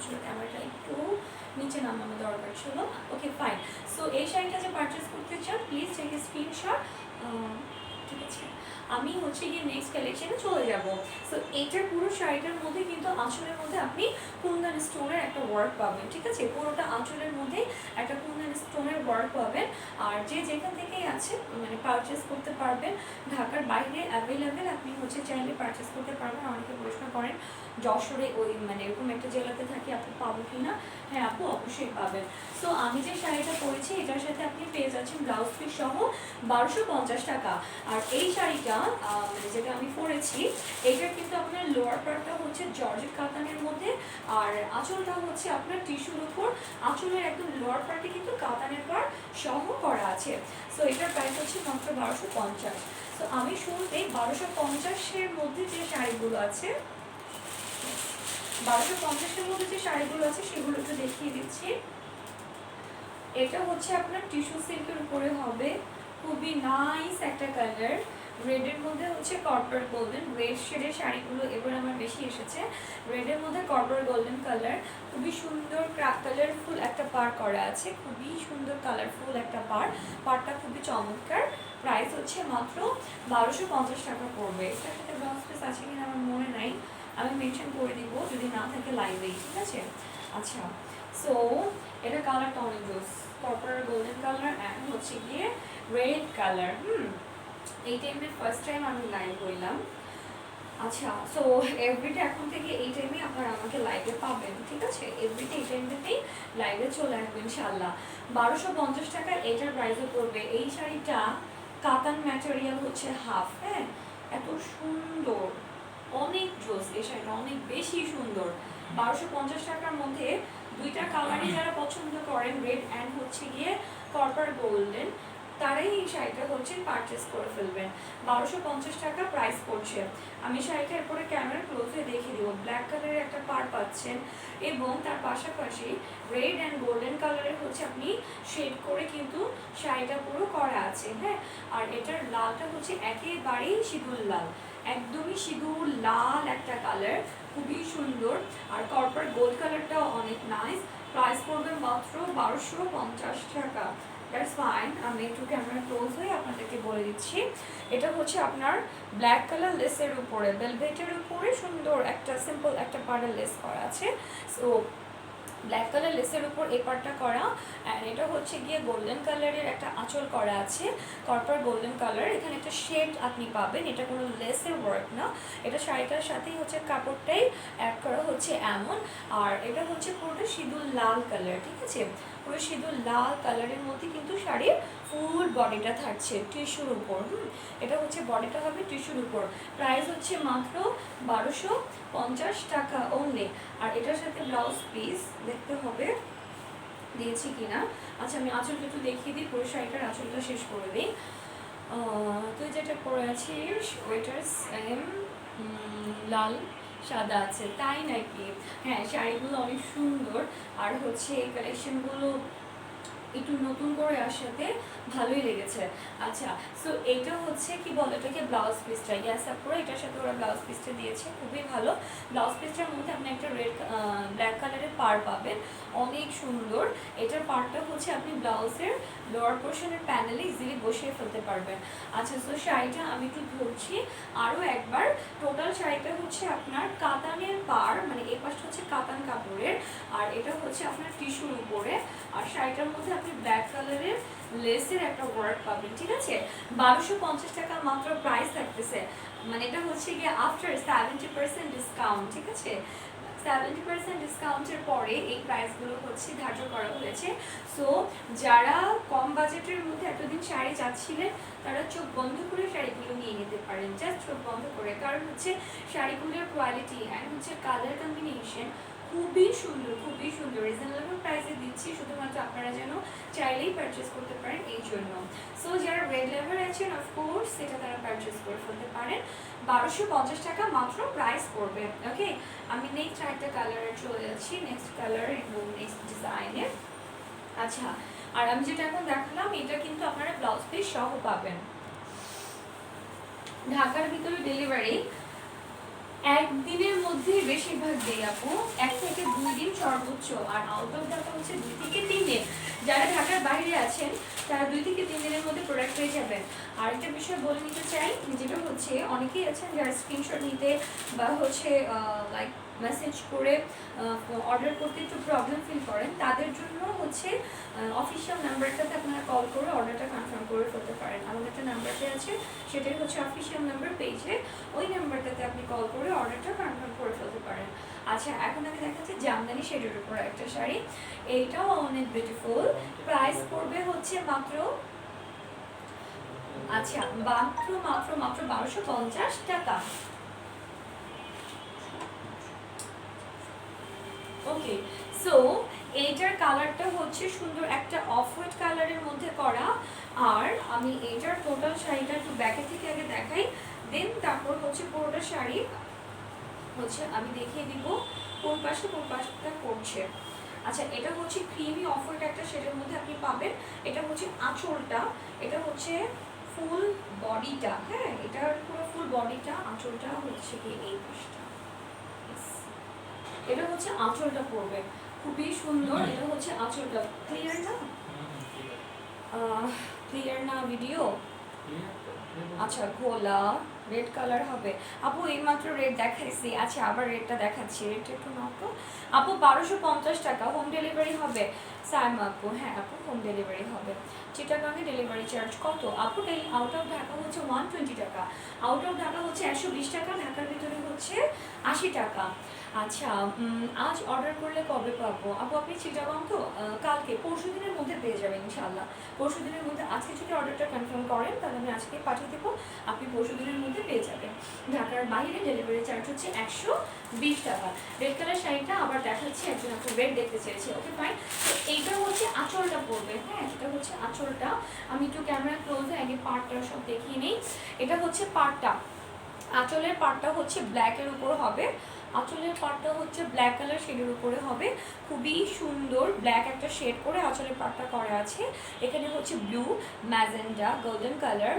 আসলে ক্যামেরাটা একটু নিচে নামানো দরকার ছিল। Okay fine. সো এই শাড়িটা যে পারচেস করতে চান প্লিজ টেক এ স্ক্রিনশট। ঠিক আছে, আমি হচ্ছে গিয়ে নেক্সট কালেকশনে চলে যাব। সো এইটার পুরো শাড়িটার মধ্যে কিন্তু আঁচলের মধ্যে আপনি কুন্দন স্টোনের একটা ওয়ার্ক পাবেন। ঠিক আছে, পুরোটা আঁচলের মধ্যে একটা কুন্দন স্টোনের ওয়ার্ক পাবেন। আর যে যেখান থেকেই আছে মানে পারচেস করতে পারবেন, ঢাকার বাইরে অ্যাভেলেবেল, আপনি হচ্ছে চাইলে পারচেস করতে পারবেন। অনেকে প্রশ্ন করেন যশোরে ওই মানে এরকম একটা জেলাতে থাকি আপু পাবো কি না? হ্যাঁ আপু অবশ্যই পাবেন। সো আমি যে শাড়িটা পরেছি এটার সাথে আপনি পেয়ে যাচ্ছেন ব্লাউজ পিস সহ 1250 টাকা। আর এই শাড়িটা মানে যেটা আমি পরেছি এইটার কিন্তু আপনার লোয়ার পার্টটা হচ্ছে জর্জেট কাতানের মধ্যে, আর আঁচলটা হচ্ছে আপনার টিস্যুর উপর। আঁচলের একদম লোয়ার পার্টে কিন্তু কাতানের পার সহ করা আছে। সো এটার প্রাইস হচ্ছে মাত্র 1250। তো আমি শুরুতেই 1250-এর মধ্যে যে শাড়িগুলো আছে, 1250-এর মধ্যে যে শাড়িগুলো আছে সেগুলো একটু দেখিয়ে দিচ্ছি। এটা হচ্ছে আপনার টিস্যু সিল্কের উপরে হবে, খুবই নাইস একটা কালার। রেডের মধ্যে হচ্ছে কর্পোরেট গোল্ডেন, রেড শেডের শাড়িগুলো এবার আমার বেশি এসেছে। রেডের মধ্যে কর্পোরেট গোল্ডেন কালার, খুবই সুন্দর কালারফুল একটা পার করা আছে, খুবই সুন্দর কালারফুল একটা পারটা খুবই চমৎকার। প্রাইস হচ্ছে মাত্র 1250 টাকা পড়বে। এটার সাথে ব্লাউজ পিস আছে কিনা আমার মনে নাই, আমি মেনশন করে দিব যদি না থাকে লাইভেই। ঠিক আছে, আচ্ছা। সো এটা কালারটা অনেক জোস, কর্পোরেট গোল্ডেন কালার অ্যান্ড হচ্ছে গিয়ে রেড কালার। এই টাইমে ফার্স্ট টাইম আমি লাইভ করলাম। আচ্ছা, সো এভরিডে এখন থেকে এই টাইমে আপনারা আমাকে লাইভে পাবেন। ঠিক আছে, এভরিডে এই টাইমটাতেই লাইভে চলে আসবেন ইনশাল্লাহ। 1250 টাকা এটার প্রাইসও পড়বে। এই শাড়িটা কাতান ম্যাটেরিয়াল হচ্ছে হাফ, হ্যাঁ এত সুন্দর, অনেক জোস। এই শাড়িটা অনেক বেশি সুন্দর। 1250 টাকার মধ্যে দুইটা কালারই যারা পছন্দ করেন, রেড অ্যান্ড হচ্ছে গিয়ে কর্পোরেট গোল্ডেন, তারাই এই শাড়িটা হচ্ছে পারচেস করে ফেলবেন। 1250 টাকা প্রাইস পড়ছে। আমি শাড়িটা এরপরে ক্যামেরা ক্লোজে দেখিয়ে দিব। ব্ল্যাক কালারের একটা পার পাচ্ছেন এবং তার পাশাপাশি রেড অ্যান্ড গোল্ডেন কালারের হচ্ছে আপনি শেড করে কিন্তু শাড়িটা পুরো করা আছে, হ্যাঁ। আর এটার লালটা হচ্ছে একেবারেই সিঁদুর লাল, একদমই সিঁদুর লাল একটা কালার, খুবই সুন্দর। আর কর্পোরেট গোল্ড কালারটাও অনেক নাইস। প্রাইস পড়বে মাত্র 1250 টাকা। দ্যাটস ফাইন, আমি একটু ক্যামেরা ক্লোজ হয়ে আপনাদেরকে বলে দিচ্ছি। এটা হচ্ছে আপনার ব্ল্যাক কালার লেসের উপরে, ভেলভেটের উপরে সুন্দর একটা সিম্পল একটা পাড়ের লেস করা আছে। সো ব্ল্যাক কালার লেসের উপর এই পার্টটা করা, অ্যান্ড এটা হচ্ছে গিয়ে গোল্ডেন কালারের একটা আঁচল করা আছে, কর্পোরেট গোল্ডেন কালার। এখানে একটা শেড আপনি পাবেন, এটা কোনো লেসের ওয়ার্ক না, এটা শাড়িটার সাথেই হচ্ছে কাপড়টাই অ্যাড করা হচ্ছে এমন। আর এটা হচ্ছে পুরোটা সিঁদুর লাল কালার। ঠিক আছে, পুরো সিঁদুর লাল কালারের মধ্যে কিন্তু শাড়ির ফুল বডিটা থাকছে টিস্যুর উপর। এটা হচ্ছে বডিটা হবে টিস্যুর উপর। প্রাইস হচ্ছে মাত্র 1250 টাকা অনলি। আর এটার সাথে ব্লাউজ পিস দেখতে হবে দিয়েছি কিনা। আচ্ছা, আমি আঁচলটা একটু দেখিয়ে দিই, পুরো শাড়িটার আঁচলটা শেষ করে দিই। তুই যেটা পরে আছিস ওইটার সেম লাল সাদা আছে, তাই নাকি? হ্যাঁ, শাড়িগুলো অনেক সুন্দর। আর হচ্ছে এই কালেকশনগুলো একটু নতুন করে আসাতে ভালোই লেগেছে। আচ্ছা, সো এইটা হচ্ছে কি বলে এটাকে ব্লাউজ পিসটা, ইয়াস আপুরা এটার সাথে ওরা ব্লাউজ পিসটা দিয়েছে, খুবই ভালো। ব্লাউজ পিসটার মধ্যে আপনি একটা রেড ব্ল্যাক কালারের পার পাবেন, অনেক সুন্দর। এটার পারটা হচ্ছে আপনি ব্লাউজের লোয়ার পোর্শনের প্যানেলে ইজিলি বসিয়ে ফেলতে পারবেন। আচ্ছা, সো শাড়িটা আমি একটু ধরছি আরও একবার। টোটাল শাড়িটা হচ্ছে আপনার কাতানের পার, মানে এই পাশটা হচ্ছে কাতান কাপড়ের, আর এটা হচ্ছে আপনার টিস্যুর উপরে। আর শাড়িটার মধ্যে আপনি ব্ল্যাক কালারের লেসের একটা ওয়ার্ক পাবেন। ঠিক আছে, 1250 টাকা মাত্র প্রাইস থাকতেছে। মানে এটা হচ্ছে গিয়ে আফটার 70% ডিসকাউন্ট। ঠিক আছে, 70% ডিসকাউন্টের পরে এই প্রাইসগুলো হচ্ছে ধার্য করা হয়েছে। সো যারা কম বাজেটের মধ্যে এতদিন শাড়ি চাচ্ছিলেন তারা চোখ বন্ধ করে শাড়িগুলো নিয়ে নিতে পারেন, জাস্ট চোখ বন্ধ করে। কারণ হচ্ছে শাড়িগুলোর কোয়ালিটি অ্যান্ড হচ্ছে কালার কম্বিনেশন খুবই সুন্দর, খুবই সুন্দর। রিজনেবল প্রাইসে দিচ্ছি শুধুমাত্র আপনারা যেন চাইলেই পারচেস করতে পারেন এই জন্য। সো যারা রেড লেভার আছেন অফকোর্স সেটা তারা পারচেস করে ফেলতে পারেন। 1250 টাকা মাত্র প্রাইস পড়বে। ওকে, আমি নেক্সট আরেকটা কালারে চলে যাচ্ছি, নেক্সট কালার এবং নেক্সট ডিজাইনের। আচ্ছা, আর আমি যেটা এখন দেখালাম এটা কিন্তু আপনারা ব্লাউজ পিস সহ পাবেন। ঢাকার ভিতরে ডেলিভারি একদিনের মধ্যেই বেশিরভাগ দিই আপু, 1 থেকে 2 দিন সর্বোচ্চ, আর আউট অফ ঢাকা হচ্ছে 2 থেকে 3 দিন। যারা ঢাকার বাইরে আছেন তারা 2 থেকে 3 দিনের মধ্যে প্রোডাক্ট পেয়ে যাবেন। আর একটা বিষয় বলে নিতে চাই, যেটা হচ্ছে অনেকেই আছেন যারা স্ক্রিনশট নিতে বা হচ্ছে লাইক মেসেজ করে অর্ডার করতে একটু প্রবলেম ফিল করেন, তাদের জন্য হচ্ছে অফিসিয়াল নাম্বারটাতে আপনারা কল করে অর্ডারটা কনফার্ম করে ফেলতে পারেন। আমাদের একটা নাম্বারটা আছে, সেটাই হচ্ছে অফিসিয়াল নাম্বার পেজে, ওই নাম্বারটাতে আপনি কল করে অর্ডারটা কনফার্ম করে ফেলতে পারেন। আচ্ছা, এখন আমি দেখাচ্ছি জামদানি শেডের উপর একটা শাড়ি, এইটাও অনেক বিউটিফুল। প্রাইস পড়বে হচ্ছে মাত্র, আচ্ছা মাত্র মাত্র মাত্র 1250 টাকা। ওকে, সো এইটার কালারটা হচ্ছে সুন্দর একটা অফ হোয়াইট কালারের মধ্যে করা। আর আমি এইটার টোটাল শাড়িটা একটু ব্যাকে থেকে আগে দেখাই, দেন তারপর হচ্ছে পুরোটা শাড়ি হচ্ছে আমি দেখিয়ে দিব কোন পাশটা করছে। আচ্ছা, এটা হচ্ছে ক্রিমি অফ হোয়াইট একটা শেডের মধ্যে আপনি পাবেন। এটা হচ্ছে আঁচলটা, এটা হচ্ছে ফুল বডিটা, হ্যাঁ এটার পুরো ফুল বডিটা, আঁচলটা হচ্ছে কি এই পাশটা, এটা হচ্ছে আঁচলটা পড়বে, খুবই সুন্দর। এটা হচ্ছে আঁচলটা, ক্লিয়ার না? ক্লিয়ার না ভিডিও? আচ্ছা, গোলা রেড কালার হবে আপু, এইমাত্র রেড দেখাইছি। আচ্ছা, আবার রেডটা দেখাচ্ছি, রেডটা একটু নাও তো আপু। 1250 টাকা, হোম ডেলিভারি হবে। সাইমা আপু, হ্যাঁ আপু হোম ডেলিভারি হবে। চিটাগাংয়ে ডেলিভারি চার্জ কত আপু? আউট অফ ঢাকা হচ্ছে 120 টাকা, আউট অফ ঢাকা হচ্ছে 120 টাকা, ঢাকার ভিতরে হচ্ছে 80 টাকা। আচ্ছা, আজ অর্ডার করলে কবে পাবো আপু? আপনি চিটাগাং তো কালকে পরশু দিনের মধ্যে পেয়ে যাবেন ইনশাল্লাহ। পরশু দিনের মধ্যে, আজকে যদি অর্ডারটা কনফার্ম করেন তাহলে আমি আজকে পাঠিয়ে দেবো, আপনি পরশু দিনের মধ্যে পেয়ে যাবেন। ঢাকার বাইরে ডেলিভারি চার্জ হচ্ছে 120 টাকা। রেড কালার শাড়িটা আবার দেখাচ্ছি, একজন আপু রেড দেখতে চেয়েছে, ওকে ফাইন। তো এইটা হচ্ছে আঁচলটা পড়বে, হ্যাঁ এটা হচ্ছে আঁচলটা। আমি একটু ক্যামেরা ক্লোজে আগে পার্টটা সব দেখিয়ে নিই। এটা হচ্ছে পার্টটা, আঁচলের পার্টটা হচ্ছে ব্ল্যাকের উপর হবে, আঁচলের পার্টটা হচ্ছে ব্ল্যাক কালার শেডের উপরে হবে, খুবই সুন্দর ব্ল্যাক একটা শেড করে আঁচলের পার্টটা করা আছে। এখানে হচ্ছে blue, magenta, golden colour,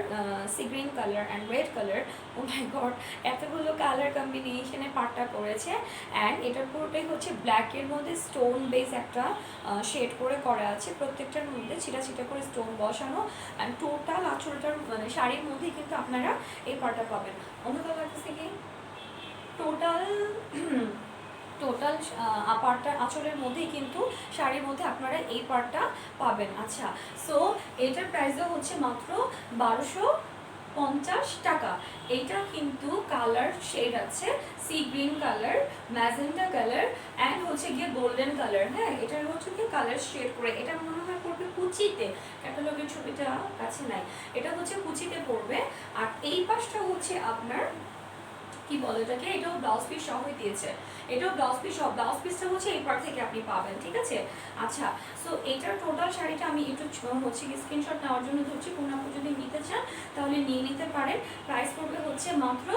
sea green colour and red colour. Oh my god, এতগুলো কালার কম্বিনেশনে পার্টটা করেছে। অ্যান্ড এটার পুরোটাই হচ্ছে ব্ল্যাকের মধ্যে স্টোন বেস একটা শেড করে করা আছে, প্রত্যেকটার মধ্যে ছিটা ছিটা করে স্টোন বসানো। অ্যান্ড টোটাল আঁচলটার মানে শাড়ির মধ্যেই কিন্তু আপনারা এই পার্টটা পাবেন। অন্য কালার থেকে টোটাল টোটাল পার্টটার আঁচলের মধ্যেই কিন্তু শাড়ির মধ্যে আপনারা এই পার্টটা পাবেন। আচ্ছা, সো এটার প্রাইসও হচ্ছে মাত্র 1250 টাকা। এইটা কিন্তু কালার শেড আছে C green colour, magenta colour and হচ্ছে গিয়ে গোল্ডেন কালার, হ্যাঁ এটার হচ্ছে কি কালার শেড করে। এটা মনে হয় পড়বে কুচিতে, ক্যাটালগের ছবিটা কাছে নাই, এটা হচ্ছে কুচিতে পড়বে। আর এই পাশটা হচ্ছে আপনার কি বলে এটাকে, এটাও ব্লাউজ পিস সহই দিয়েছে, এটাও ব্লাউজ পিস সহ, ব্লাউজ পিসটা হচ্ছে এই পার্ট থেকে আপনি পাবেন, ঠিক আছে। আচ্ছা, সো এটার টোটাল শাড়িটা আমি একটু হচ্ছে কি স্ক্রিনশট নেওয়ার জন্য ধরছি, কোনো আপনি যদি নিতে চান তাহলে নিয়ে নিতে পারেন। প্রাইস পড়বে হচ্ছে মাত্র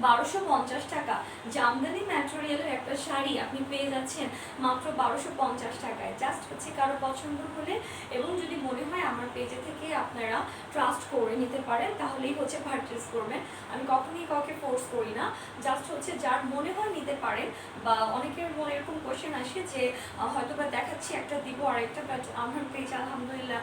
1250 টাকা। জামদানি ম্যাটেরিয়ালের একটা শাড়ি আপনি পেয়ে যাচ্ছেন মাত্র 1250 টাকায়। জাস্ট হচ্ছে কারো পছন্দ হলে এবং যদি মনে হয় আমার পেজে থেকে আপনারা ট্রাস্ট করে নিতে পারেন তাহলেই হচ্ছে পারচেস করবেন। আমি কখনোই কাউকে ফোর্স করি না, জাস্ট হচ্ছে যার মনে হয় নিতে পারেন। বা অনেকের মনে এরকম কোয়েশ্চেন আসে যে হয়তো বা দেখাচ্ছি একটা দিব আর একটা, বাট আমার পেজ আলহামদুলিল্লাহ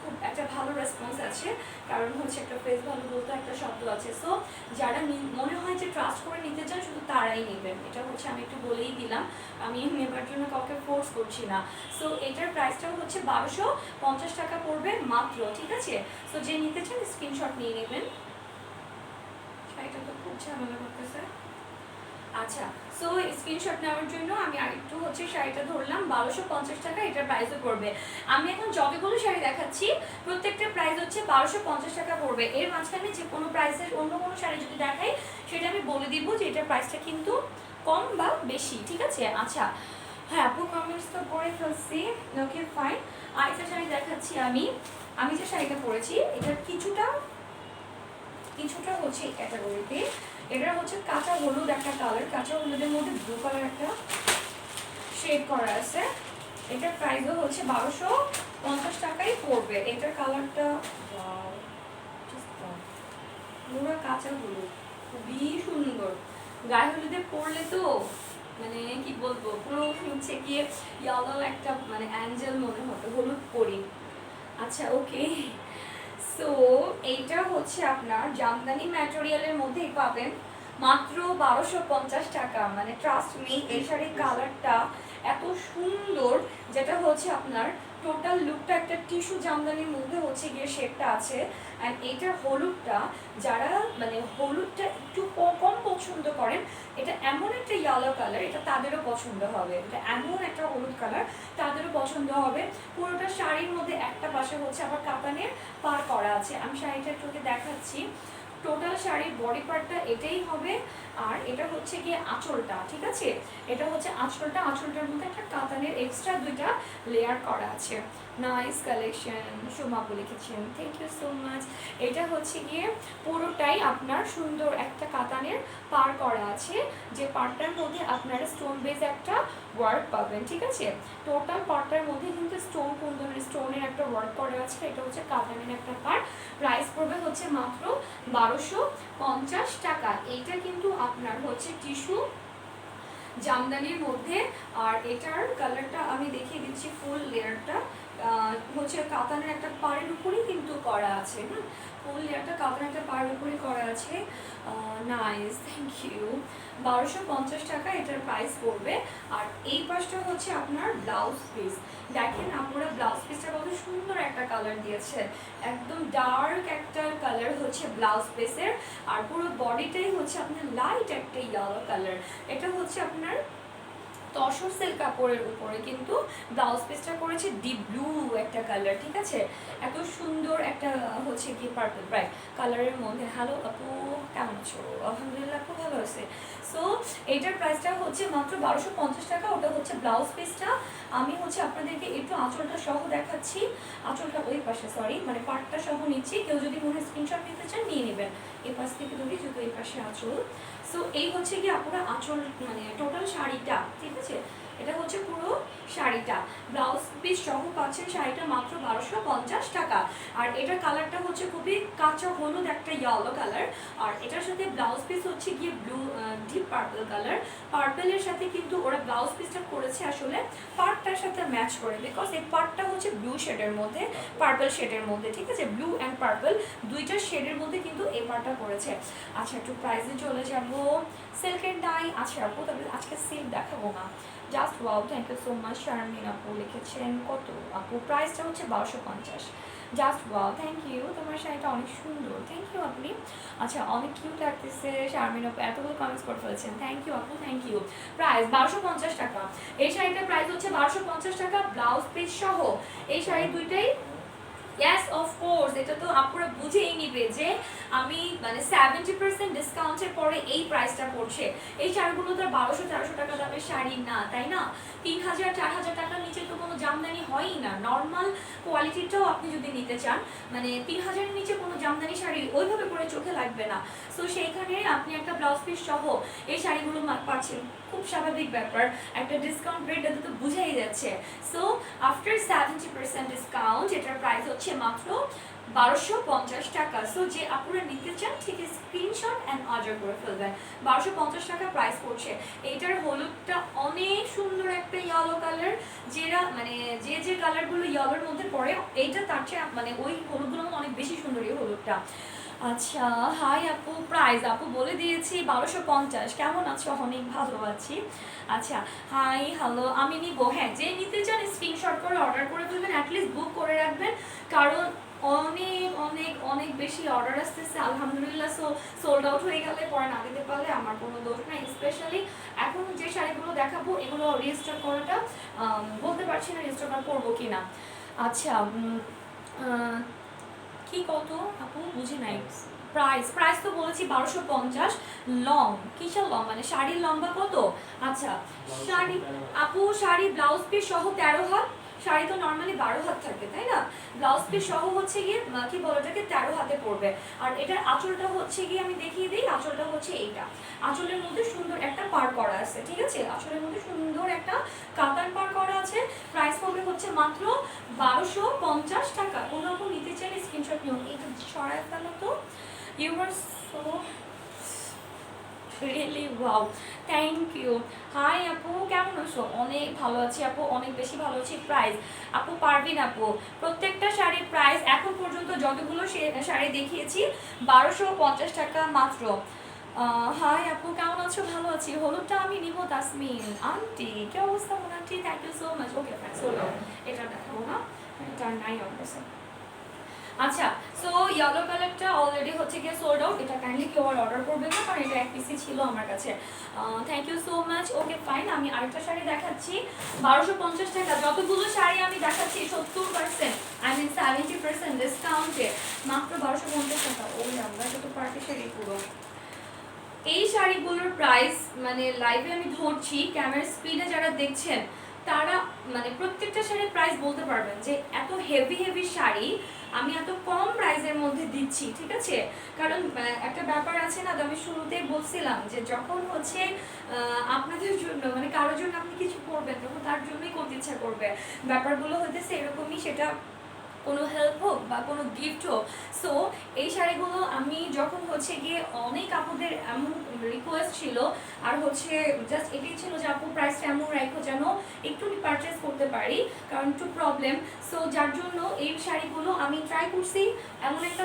খুব একটা ভালো রেসপন্স আছে, কারণ হচ্ছে একটা পেজ ভালো বলতে একটা শব্দ আছে। সো যারা মনে হয় যে ট্রাস্ট করে নিতে চান শুধু তারাই নেবেন, এটা হচ্ছে আমি একটু বলেই দিলাম, আমি নেবার জন্য কাউকে ফোর্স করছি না। সো এটার প্রাইসটাও হচ্ছে 1250 টাকা পড়বে মাত্র, ঠিক আছে। সো যে নিতে চান স্ক্রিনশট নিয়ে নেবেন। শাড়িটা তো খুব ঝামেলা করতেছে। আচ্ছা, সো স্ক্রিনশট নেওয়ার জন্য আমি আরেকটু হচ্ছে শাড়িটা ধরলাম, 1250 টাকা এটার প্রাইসও পড়বে। আমি এখন যতগুলো শাড়ি দেখাচ্ছি প্রত্যেকটার প্রাইস হচ্ছে 1250 টাকা পড়বে। এর মাঝখানে যে কোনো প্রাইসের অন্য কোনো শাড়ি যদি দেখাই সেটা আমি বলে দিব যে এটার প্রাইসটা কিন্তু কম বা বেশি, ঠিক আছে। আচ্ছা, হ্যাঁ আপু কমেন্টস তো পরে ফেলছি, ওকে ফাইন। আরেকটা শাড়ি দেখাচ্ছি আমি, আমি যে শাড়িটা পরেছি এটার কিছুটা হচ্ছে এই ক্যাটাগরিতে। এটা হচ্ছে কাঁচা হলুদ একটা কালার, কাঁচা হলুদের মধ্যে ব্লু কালার একটা শেড করা আছে। এটার প্রাইসও হচ্ছে 1250 টাকাই পড়বে। এটার কালারটা পুরো কাঁচা হলুদ, খুবই সুন্দর। গায়ে হলুদে পরলে তো মানে কি বলবো, পুরো হচ্ছে কি গিয়ে ইয়ালো একটা মানে অ্যাঞ্জেল মনে হতো, হলুদ পরি। আচ্ছা ওকে, সো এইটা হচ্ছে আপনার জামদানি ম্যাটেরিয়ালের মধ্যেই পাবেন মাত্র 1250 টাকা। মানে ট্রাস্ট মি, এই শাড়ির কালারটা এত সুন্দর, যেটা হচ্ছে আপনার টোটাল লুকটা একটা টিস্যু জামদানির মধ্যে হচ্ছে গিয়ে শেডটা আছে। অ্যান্ড এইটার হলুদটা, যারা মানে হলুদটা একটু কম পছন্দ করেন, এটা এমন একটা ইয়েলো কালার, এটা তাদেরও পছন্দ হবে। এটা এমন একটা হলুদ কালার, তাদেরও পছন্দ হবে। পুরোটা শাড়ির মধ্যে একটা পাশে হচ্ছে আবার কাতানের পার করা আছে। আমি শাড়িটা একটু দেখাচ্ছি। টোটাল শাড়ির বডি পার্টটা এটাই হবে, আর এটা হচ্ছে গিয়ে আঁচলটা, ঠিক আছে? এটা হচ্ছে আঁচলটা, আঁচলটার মধ্যে একটা কাতানের এক্সট্রা 2টা লেয়ার করা আছে। নাইস কালেকশন, সোমাপু লিখেছেন, থ্যাংক ইউ সো মাচ। এটা হচ্ছে গিয়ে পুরোটাই আপনার সুন্দর একটা কাতানের পার করা আছে, যে পার্টটার মধ্যে আপনারা স্টোন বেস একটা ওয়ার্ক পাবেন, ঠিক আছে? টোটাল পার্টটার মধ্যে কিন্তু স্টোন, কোন ধরনের স্টোনের একটা ওয়ার্ক করা আছে। এটা হচ্ছে কাতানের একটা পার্ট। প্রাইস পড়বে হচ্ছে মাত্র 1250 টাকা। এইটা কিন্তু আপনার হচ্ছে টিস্যু জামদানির মধ্যে। আর এটার কালারটা আমি দেখিয়ে দিচ্ছি, ফুল লেয়ারটা হচ্ছে কাতানের একটা পাড়ের উপরেই কিন্তু করা আছে। হ্যাঁ, ফুল লেয়ারটা কাতানের একটা পাড়ের উপরেই করা আছে। Nice, thank you. 1250 টাকা এটার প্রাইস পড়বে। আর এই পাশটা হচ্ছে আপনার ব্লাউজ পিস। দেখেন আপনারা ব্লাউজ পিসটা কত সুন্দর একটা কালার দিয়েছে, একদম ডার্ক একটা কালার হচ্ছে ব্লাউজ পিসের। আর পুরো বডিটাই হচ্ছে আপনার লাইট একটা ইয়েলো কালার। এটা হচ্ছে আপনার তসর সিল্ক কাপড়ের উপরে কিন্তু ব্লাউজ পিসটা করেছে ডিপ ব্লু একটা কালার, ঠিক আছে? এত সুন্দর একটা হচ্ছে কি পার্পল ব্রাইট কালারের মধ্যে। হ্যালো আপু, কেমন আছো? আলহামদুলিল্লাহ, খুব ভালো আছে। সো এইটার প্রাইসটা হচ্ছে মাত্র 1250 টাকা। ওটা হচ্ছে ব্লাউজ পিসটা। আমি হচ্ছে আপনাদেরকে একটু আঁচলটা সহ দেখাচ্ছি। আঁচলটা ওই পাশে, সরি, মানে পার্টটা সহ নিচ্ছি। কেউ যদি মনে হয় স্ক্রিনশট নিতে চান নিয়ে নেবেন। এই পাশ থেকে ধরি, যেহেতু এই পাশে আঁচল। সো এই হচ্ছে কি আপনারা আঁচল মানে টোটাল শাড়িটা, ঠিক আছে? এটা হচ্ছে পুরো শাড়িটা, ব্লাউজ পিস সহ পাচ্ছেন শাড়িটা মাত্র 1250 টাকা। আর এটার কালারটা হচ্ছে খুবই কাঁচা হলুদ একটা ইয়েলো কালার। আর এটার সাথে ব্লাউজ পিস হচ্ছে গিয়ে ব্লু ডিপ পার্পল কালার। পার্পলের সাথে কিন্তু ওরা ব্লাউজ পিসটা করেছে আসলে পার্টটার সাথে ম্যাচ করে, বিকজ এই পার্টটা হচ্ছে ব্লু শেডের মধ্যে, পার্পল শেডের মধ্যে, ঠিক আছে? ব্লু অ্যান্ড পার্পল দুইটা শেডের মধ্যে কিন্তু এই পার্টটা করেছে। আচ্ছা, একটু প্রাইসে চলে যাবো। সিল্কের ডাই আছে আপু, তবে আজকে সিল্ক দেখাবো না। Just wow, thank you so much. Sharmin আপু লিখেছেন কত আপু? প্রাইসটা হচ্ছে 1250। Just wow, thank you. তোমার শাড়িটা অনেক সুন্দর, থ্যাংক ইউ আপনি। আচ্ছা, অনেক কিউট লাগতেছে। শারমিন আপু এতগুলো কমেন্টস করে ফেলেছেন, থ্যাংক ইউ আপু, থ্যাংক ইউ। প্রাইস 1250 টাকা। এই শাড়িটার প্রাইস হচ্ছে 1250 টাকা ব্লাউজ পিস সহ। এই শাড়ি দুইটাই ইয়েস অফকোর্স, এটা তো আপনারা বুঝেই নিবে যে আমি মানে 70% ডিসকাউন্টের পরে এই প্রাইসটা পড়ছে। এই শাড়িগুলো তো 1200-1400 টাকা দামের শাড়ি না, তাই না? 3000-4000 টাকার নিচে তো কোনো জামদানি হয়ই না। নর্মাল কোয়ালিটিটাও আপনি যদি নিতে চান, মানে 3000-এর নিচে কোনো জামদানি শাড়ি ওইভাবে করে চোখে লাগবে না। সো সেইখানে আপনি একটা ব্লাউজ পিস সহ এই শাড়িগুলো পাচ্ছেন, খুব স্বাভাবিক ব্যাপার। একটা ডিসকাউন্ট রেট তো বুঝাই যাচ্ছে। সো আফটার 70% ডিসকাউন্ট এটার প্রাইস হচ্ছে মাত্র 1250 টাকা। সো যে আপনারা নিতে চান ঠিক স্ক্রিনশট অ্যান্ড অর্ডার করে ফেলবেন। 1250 টাকা প্রাইস পড়ছে। এইটার হলুদটা অনেক সুন্দর একটা ইয়েলো কালার, যেটা মানে যে কালারগুলো ইয়েলোর মধ্যে পড়ে, এইটা তার চেয়ে মানে ওই হলুদগুলো অনেক বেশি সুন্দর এই হলুদটা। আচ্ছা, হাই আপু, প্রাইস আপু বলে দিয়েছি 1250। কেমন আছো? অনেক ভালো আছি। আচ্ছা, হাই হ্যালো, আমি নিব। হ্যাঁ, যে নিতে চান স্ক্রিনশট করে অর্ডার করে ফেলবেন, অ্যাটলিস্ট বুক করে রাখবেন, কারণ অনেক অনেক অনেক বেশি অর্ডার আসতেছে আলহামদুলিল্লাহ। সো সোল্ড আউট হয়ে গেলে পরে না দিতে পারলে আমার কোনো দোষ নাই। স্পেশালি এখন যে শাড়িগুলো দেখাবো এগুলো রেজিস্টার করাটা বলতে পারছি না রেজিস্টার করবো কি না। আচ্ছা, কি কত আপু? বুঝি নাই। প্রাইস তো বলেছি 1250। লং কিসের লং, মানে শাড়ির লম্বা কত? আচ্ছা, শাড়ি আপু, শাড়ি ব্লাউজ পিস সহ 13 হাত। শাড়ি তো নর্মালি 12 হাত থাকে, তাই না? ব্লাউজ পিস সহ হচ্ছে গিয়ে কি বলে ওটাকে 13 হাতে পড়বে। আর এটার আঁচলটা হচ্ছে গিয়ে আমি দেখিয়ে দিই, আঁচলটা হচ্ছে এইটা। আঁচলের মধ্যে সুন্দর একটা পার করা আছে, ঠিক আছে? আঁচলের মধ্যে সুন্দর একটা কাতান পার করা আছে। প্রাইস পড়বে হচ্ছে মাত্র 1250 টাকা। কোনো রকম নিতে চাইলে স্ক্রিনশট নিও। এটা সরাই ফেলো তো। You are so really wow, thank you. Hi আপু, কেমন আছো? অনেক ভালো আছি আপু, অনেক বেশি ভালো আছি। প্রাইস আপু পারবিন আপু, প্রত্যেকটা শাড়ির প্রাইস এখন পর্যন্ত যতগুলো শাড়ি দেখিয়েছি 1250 টাকা মাত্র। হাই আপু, কেমন আছো? ভালো আছি। হলুদটা আমি নিব। তাসমিন আন্টি, কি অবস্থা মন aunty? Thank you so much. Okay fine, সোলো এটা দেখাবো না, এটা নাই অবস্থা। আচ্ছা, সো ইয়েলো কালারটা অলরেডি হচ্ছে গিয়ে সোল্ড আউট। এটা কাইন্ডলি কেউ আর অর্ডার করবে না, কারণ এটা এক পিসই ছিল আমার কাছে। Thank you so much. Okay fine, আমি আরেকটা শাড়ি দেখাচ্ছি 1250 টাকা। যতগুলো শাড়ি আমি দেখাচ্ছি 70%, আই মিন 70% ডিসকাউন্টে মাত্র 1250 টাকা। ওই আমরা যত পার্টি শাড়ি পুরো। এই শাড়িগুলোর প্রাইস মানে লাইভে আমি ধরছি, ক্যামেরা স্ক্রিনে যারা দেখছেন তারা মানে প্রত্যেকটা শাড়ির প্রাইস বলতে পারবেন যে এত হেভি হেভি শাড়ি আমি এত কম প্রাইসের মধ্যে দিচ্ছি, ঠিক আছে? কারণ একটা ব্যাপার আছে না, তো আমি শুরুতেই বলছিলাম যে যখন হচ্ছে আপনাদের জন্য মানে কারোর জন্য আপনি কিছু করবেন তখন তার জন্যই করতে ইচ্ছা করবে। ব্যাপারগুলো হতেছে এরকমই, সেটা কোনো হেল্প হোক বা কোনো গিফট হোক। সো এই শাড়িগুলো আমি যখন হচ্ছে গিয়ে অনেক আপুদের এমন রিকোয়েস্ট ছিল, আর হচ্ছে জাস্ট এটাই ছিল যে আপু প্রাইসটা এমন রাখো যেন একটু পারচেস করতে পারি, কারণ একটু প্রবলেম। সো যার জন্য এই শাড়িগুলো আমি ট্রাই করছি এমন একটা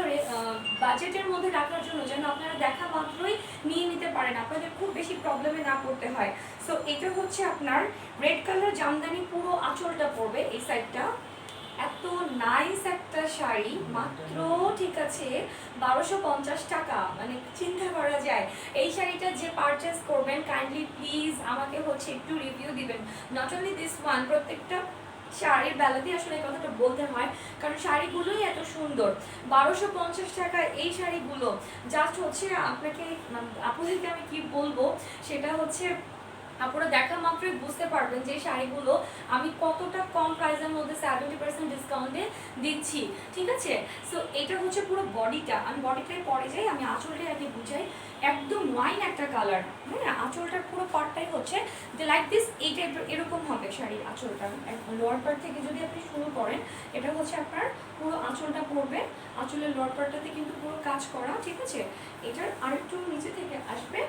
বাজেটের মধ্যে রাখার জন্য যেন আপনারা দেখা মাত্রই নিয়ে নিতে পারেন, আপনাদের খুব বেশি প্রবলেমে না পড়তে হয়। সো এটা হচ্ছে আপনার রেড কালার জামদানি, পুরো আঁচলটা পড়বে এই সাইডটা। এত নাইস একটা শাড়ি মাত্র, ঠিক আছে, 1250 টাকা, মানে চিন্তা করা যায়। এই শাড়িটা যে পারচেস করবেন কাইন্ডলি প্লিজ আমাকে হচ্ছে একটু রিভিউ দিবেন। নট অনলি দিস ওয়ান, প্রত্যেকটা শাড়ির বেলাতেই আসলে এই কথাটা বলতে হয়, কারণ শাড়িগুলোই এত সুন্দর। 1250 টাকা এই শাড়িগুলো জাস্ট হচ্ছে আপনাকে আপনাদেরকে আমি কি বলবো, সেটা হচ্ছে আপনারা দেখা মাত্রই বুঝতে পারবেন যে শাড়িগুলো আমি কতটা কম প্রাইসের মধ্যে 70% ডিসকাউন্টে দিচ্ছি, ঠিক আছে? সো এটা হচ্ছে পুরো বডিটা, আমি বডিটাই পরে যাই, আমি আঁচলটাই আগে বুঝাই। একদম ওয়াইন একটা কালার, হ্যাঁ, আঁচলটার পুরো পার্টটাই হচ্ছে যে লাইক দিস, এই টাইপের এরকম হবে শাড়ির আঁচলটা। লোয়ার পার্ট থেকে যদি আপনি শুরু করেন, এটা হচ্ছে আপনার পুরো আঁচলটা পড়বে, আঁচলের লোয়ার পার্টটাতে কিন্তু পুরো কাজ করা, ঠিক আছে? এটার আরেকটু নিচে থেকে আসবে।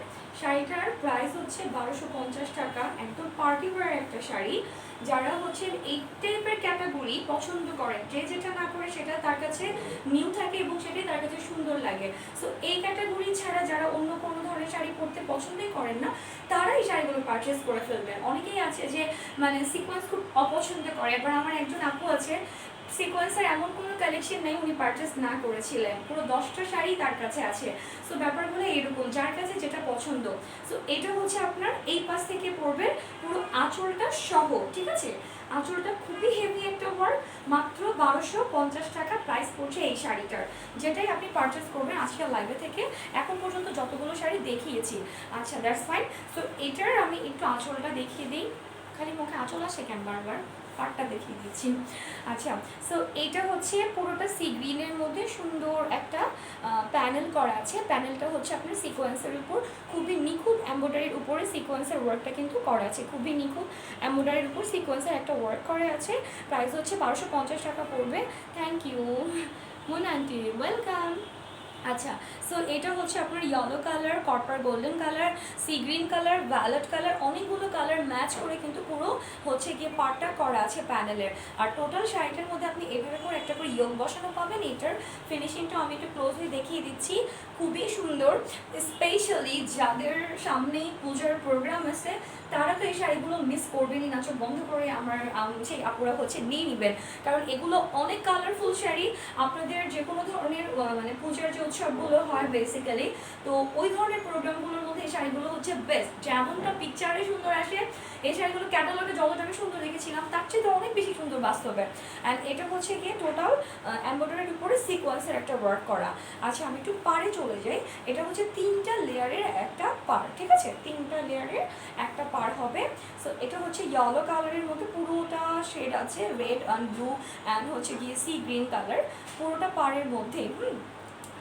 শাড়িটার প্রাইস হচ্ছে 1250 টাকা, একদম পার্টি ওয়্যার একটা শাড়ি। যারা হচ্ছে এই টাইপের ক্যাটাগরি পছন্দ করেন, যে যেটা না করে সেটা তার কাছে নিউ থাকে এবং সেটাই তার কাছে সুন্দর লাগে। সো এই ক্যাটাগরি ছাড়া যারা অন্য কোনো ধরনের শাড়ি পরতে পছন্দই করেন না, তারা এই শাড়িগুলো পারচেস করে ফেলবেন। অনেকেই আছে যে মানে সিকোয়েন্স খুব অপছন্দ করে, এবার আমার একজন আপু আছে সিকোয়েন্সের এমন কোনো কালেকশন নেই উনি পারচেস না করেছিলেন, পুরো 10টা শাড়ি তার কাছে আছে। সো ব্যাপারগুলো এরকম, যার কাছে যেটা পছন্দ। সো এটা হচ্ছে আপনার এই পাশ থেকে পড়বে পুরো আঁচলটা সহ, ঠিক আছে? আঁচলটা খুবই হেভি একটা ওয়ার্ক, মাত্র 1250 টাকা প্রাইস পড়ছে এই শাড়িটার, যেটাই আপনি পারচেস করবেন আজকের লাইভে থেকে এখন পর্যন্ত যতগুলো শাড়ি দেখিয়েছি। আচ্ছা, দ্যাটস ফাইন। সো এটার আমি একটু আঁচলটা দেখিয়ে দিই, খালি মুখে আঁচল আসে কেন বারবার, পার্টটা দেখিয়ে দিচ্ছি। আচ্ছা, সো এটা হচ্ছে পুরোটা সি গ্রিনের মধ্যে সুন্দর একটা প্যানেল করা আছে। প্যানেলটা হচ্ছে আপনার সিকোয়েন্সের উপর খুবই নিখুঁত এমব্রয়ডারির উপরে সিকোয়েন্সের ওয়ার্কটা কিন্তু করা আছে, খুবই নিখুঁত এমব্রয়ডারির উপর সিকোয়েন্সের একটা ওয়ার্ক করা আছে। প্রাইস হচ্ছে 1250 টাকা পড়বে। Thank you Mona aunty, welcome. আচ্ছা, সো এটা হচ্ছে আপনার yellow colour, copper golden colour, sea green colour, violet colour, অনেকগুলো কালার ম্যাচ করে কিন্তু পুরো হচ্ছে গিয়ে পার্টটা করা আছে প্যানেলের। আর টোটাল শাড়িটার মধ্যে আপনি এভাবে করে একটা করে ইয়োগ বসানো পাবেন। এটার ফিনিশিংটা আমি একটু ক্লোজলি দেখিয়ে দিচ্ছি, খুবই সুন্দর। স্পেশালি যাদের সামনে পূজার প্রোগ্রাম আছে তারা তো এই শাড়িগুলো মিস করবেনই না, চোখ বন্ধ করে আমার সেই আপুরা হচ্ছে নিয়ে নেবেন, কারণ এগুলো অনেক কালারফুল শাড়ি। আপনাদের যে কোনো ধরনের মানে পূজার যে উৎসবগুলো হয় বেসিক্যালি, তো ওই ধরনের প্রোগ্রামগুলোর মধ্যে এই শাড়িগুলো হচ্ছে বেস্ট। যেমনটা পিকচারে সুন্দর আসে, এই শাড়িগুলো ক্যাটালগে যতটা আমি সুন্দর দেখেছিলাম তার চেয়ে অনেক বেশি সুন্দর বাস্তবে। অ্যান্ড এটা হচ্ছে গিয়ে টোটাল এমব্রয়ডারির উপরে সিকোয়েন্সের একটা ওয়ার্ক করা। আচ্ছা, আমি একটু পাড়ে চলে যাই। এটা হচ্ছে 3টা লেয়ারের একটা পাড়, ঠিক আছে? 3টা লেয়ারের একটা পাড় হবে। সো এটা হচ্ছে ইয়েলো কালারের মধ্যে পুরোটা শেড আছে, রেড অ্যান্ড ব্লু অ্যান্ড হচ্ছে গিয়ে সি গ্রিন কালার পুরোটা পাড়ের মধ্যে।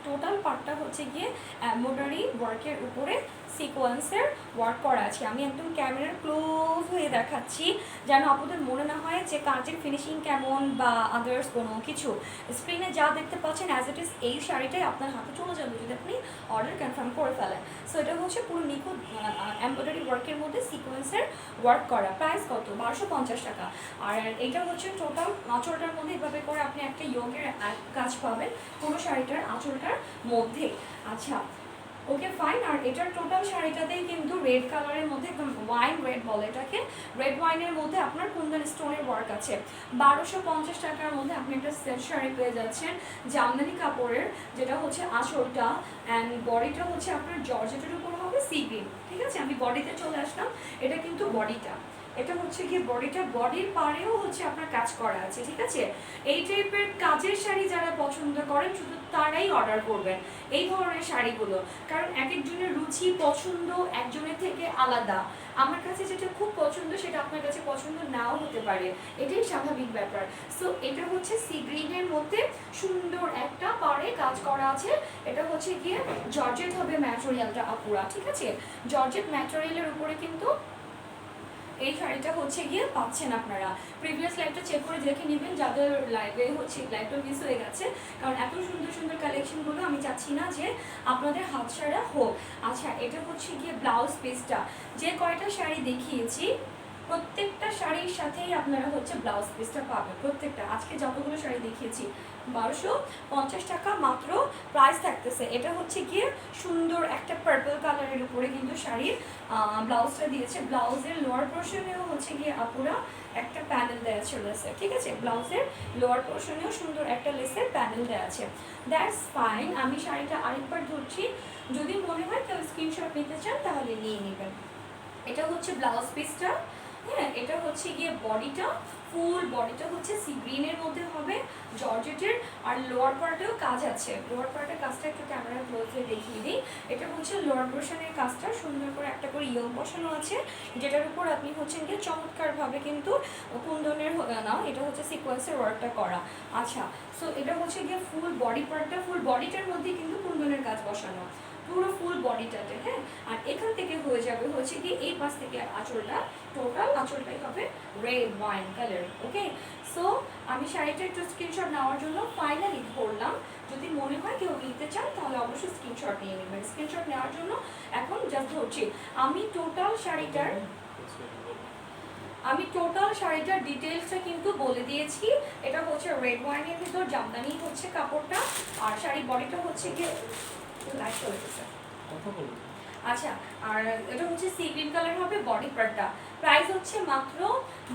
টোটাল পার্টটা হচ্ছে গিয়ে এমব্রয়ডারি ওয়ার্কের উপরে সিকোয়েন্সের ওয়ার্ক করা আছে। আমি একদম ক্যামেরার ক্লোজ হয়ে দেখাচ্ছি যেন আপনাদের মনে না হয় যে কাজের ফিনিশিং কেমন বা আদার্স কোনো কিছু। স্ক্রিনে যা দেখতে পাচ্ছেন অ্যাজ ইট ইজ এই শাড়িটাই আপনার হাতে চলে যাবে যদি আপনি অর্ডার কনফার্ম করে ফেলেন। সো এটা হচ্ছে পুরো নিখুঁত এমব্রয়ডারি ওয়ার্কের মধ্যে সিকোয়েন্সের ওয়ার্ক করা। প্রাইস কত? 1250 টাকা। আর এটা হচ্ছে টোটাল আঁচলটার মধ্যে এভাবে করে আপনি একটা ইয়োগের কাজ পাবেন পুরো শাড়িটার আঁচলটার মধ্যে। আচ্ছা ওকে ফাইন। আর এটার টোটাল শাড়িটাতেই কিন্তু রেড কালারের মধ্যে একদম ওয়াইন রেড বলে এটাকে, রেড ওয়াইনের মধ্যে আপনার কুন্দন স্টোনের ওয়ার্ক আছে। 1250 টাকার মধ্যে আপনি একটা সেট শাড়ি পেয়ে যাচ্ছেন জামদানি কাপড়ের, যেটা হচ্ছে আঁচলটা অ্যান্ড বডিটা হচ্ছে আপনার জর্জেটের উপর হবে সি গ্রিন। ঠিক আছে, আমি বডিতে চলে আসলাম। এটা কিন্তু বডিটা, এটা হচ্ছে গিয়ে বডিটা, বডির পাড়েও হচ্ছে আপনার কাজ করা আছে। ঠিক আছে, এই টাইপের কাজের শাড়ি যারা পছন্দ করেন শুধু তারাই অর্ডার করবেন এই ধরনের শাড়িগুলো, কারণ এক একজনের রুচি পছন্দ একজনের থেকে আলাদা। আমার কাছে যেটা খুব পছন্দ সেটা আপনার কাছে পছন্দ নাও হতে পারে, এটাই স্বাভাবিক ব্যাপার। সো এটা হচ্ছে সি গ্রিনের মধ্যে সুন্দর একটা পাড়ে কাজ করা আছে। এটা হচ্ছে গিয়ে জর্জেট হবে ম্যাটেরিয়ালটা আপুরা। ঠিক আছে, জর্জেট ম্যাটেরিয়ালের উপরে কিন্তু এই শাড়িটা হচ্ছে গিয়ে পাচ্ছেন আপনারা। প্রিভিয়াস লাইভটা চেক করে দেখে নেবেন যাদের লাইভে হচ্ছে লাইভটা মিস হয়ে গেছে, কারণ এত সুন্দর সুন্দর কালেকশনগুলো আমি চাচ্ছি না যে আপনাদের হাতছাড়া হোক। আচ্ছা এটা হচ্ছে গিয়ে ব্লাউজ পিসটা, যে কয়টা শাড়ি দেখিয়েছি প্রত্যেকটা শাড়ির সাথেই আপনারা হচ্ছে ব্লাউজ পিসটা পাবেন। প্রত্যেকটা আজকে যতগুলো শাড়ি দেখিয়েছি 1250 টাকা মাত্র প্রাইস থাকতেছে। এটা হচ্ছে গিয়ে সুন্দর একটা পার্পল কালারের উপরে কিন্তু শাড়ির ব্লাউজটা দিয়েছে। ব্লাউজের লোয়ার পোর্শনেও হচ্ছে গিয়ে আপুরা একটা প্যানেল দেওয়া চলেছে। ঠিক আছে, ব্লাউজের লোয়ার পোর্শনেও সুন্দর একটা লেসের প্যানেল দেওয়া আছে। That's fine. আমি শাড়িটা আরেকবার ধরছি, যদি মনে হয় কেউ স্ক্রিনশট নিতে চান তাহলে নিয়ে নেবেন। এটা হচ্ছে ব্লাউজ পিসটা। হ্যাঁ, এটা হচ্ছে গিয়ে বডিটা, ফুল বডিটা হচ্ছে সি গ্রিনের মধ্যে হবে জর্জেটের, আর লোয়ার পার্টেও কাজ আছে। লোয়ার পার্টের কাজটা একটু ক্যামেরা ক্লোজে দেখিয়ে দিই। এটা হচ্ছে লোয়ার পোর্শনের কাজটা, সুন্দর করে একটা করে ইয়ং বসানো আছে, যেটার উপর আপনি হচ্ছেন গিয়ে চমৎকারভাবে কিন্তু কুন্দনের না, এটা হচ্ছে সিকোয়েন্সের ওয়ার্কটা করা। আচ্ছা, সো এটা হচ্ছে গিয়ে ফুল বডি পার্টটা, ফুল বডিটার মধ্যে কিন্তু কুন্দনের কাজ বসানো পুরো ফুল বডিটাতে। হ্যাঁ, আর এখান থেকে হয়ে যাবে হচ্ছে কি এই পাশ থেকে আঁচলটা, টোটাল আঁচলটাই হবে রেড ওয়াইন কালার। ওকে, সো আমি শাড়িটা একটু স্ক্রিনশট নেওয়ার জন্য ফাইনালি ধরলাম। যদি মনে হয় কেউ নিতে চান তাহলে অবশ্যই স্ক্রিনশট নিয়ে নেবেন। স্ক্রিনশট নেওয়ার জন্য এখন জাস্ট ধরছি। আমি টোটাল শাড়িটার ডিটেলসটা কিন্তু বলে দিয়েছি। এটা হচ্ছে রেড ওয়াইনের ভিতর জামদানি হচ্ছে কাপড়টা, আর শাড়ি বডিটা হচ্ছে গিয়ে লাইট চলে গেছে। আচ্ছা, আর এটা হচ্ছে সি গ্রিন কালার হবে বডি পার্টটা। প্রাইস হচ্ছে মাত্র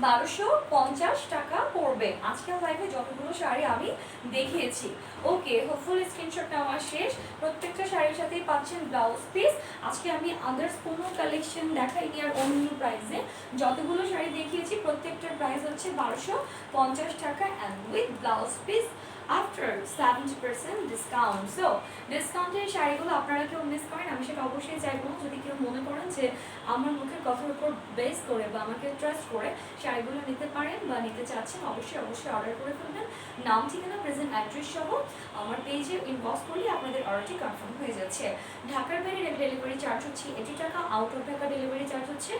1250 টাকা পড়বে আজকের লাইভে যতগুলো শাড়ি আমি দেখিয়েছি। ওকে, হোপফুলি স্ক্রিনশট নেওয়া শেষ। প্রত্যেকটা শাড়ির সাথেই পাচ্ছেন ব্লাউজ পিস। আজকে আমি আদার্স কোনো কালেকশন দেখাইনি আর অন্য প্রাইসে যতগুলো শাড়ি দেখিয়েছি প্রত্যেকটার প্রাইস হচ্ছে 1250 টাকা and with blouse piece after 70% discount. So ডিসকাউন্টের শাড়িগুলো আপনারা কেউ মিস করেন, আমি সেটা অবশ্যই চাইবো। যদি কেউ মনে করেন যে আমার মুখের কথার উপর বেস করে বা আমাকে ট্রাস্ট করে শাড়িগুলো নিতে পারেন বা নিতে চাচ্ছেন, অবশ্যই অর্ডার করে ফেলবেন। নাম, ঠিকানা, প্রেজেন্ট অ্যাড্রেস সহ আমার পেজে ইনবক্স করলে আপনাদের অর্ডারটি কনফার্ম হয়ে যাচ্ছে। ঢাকার বাইরে ডেলিভারি চার্জ হচ্ছে 80 টাকা, out of Dhaka delivery charge হচ্ছে,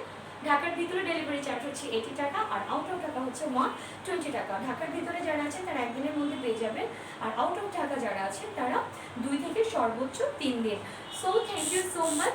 ঢাকার ভিতরে ডেলিভারি চার্জ হচ্ছে 80 টাকা, আর আউট অফ ঢাকা হচ্ছে 120 টাকা। ঢাকার ভিতরে যারা আছেন তারা একদিনের মধ্যে পেয়ে যাবেন, আর আউট অফ ঢাকা যারা আছেন তারা 2 থেকে সর্বোচ্চ 3 দিন। So thank you so much.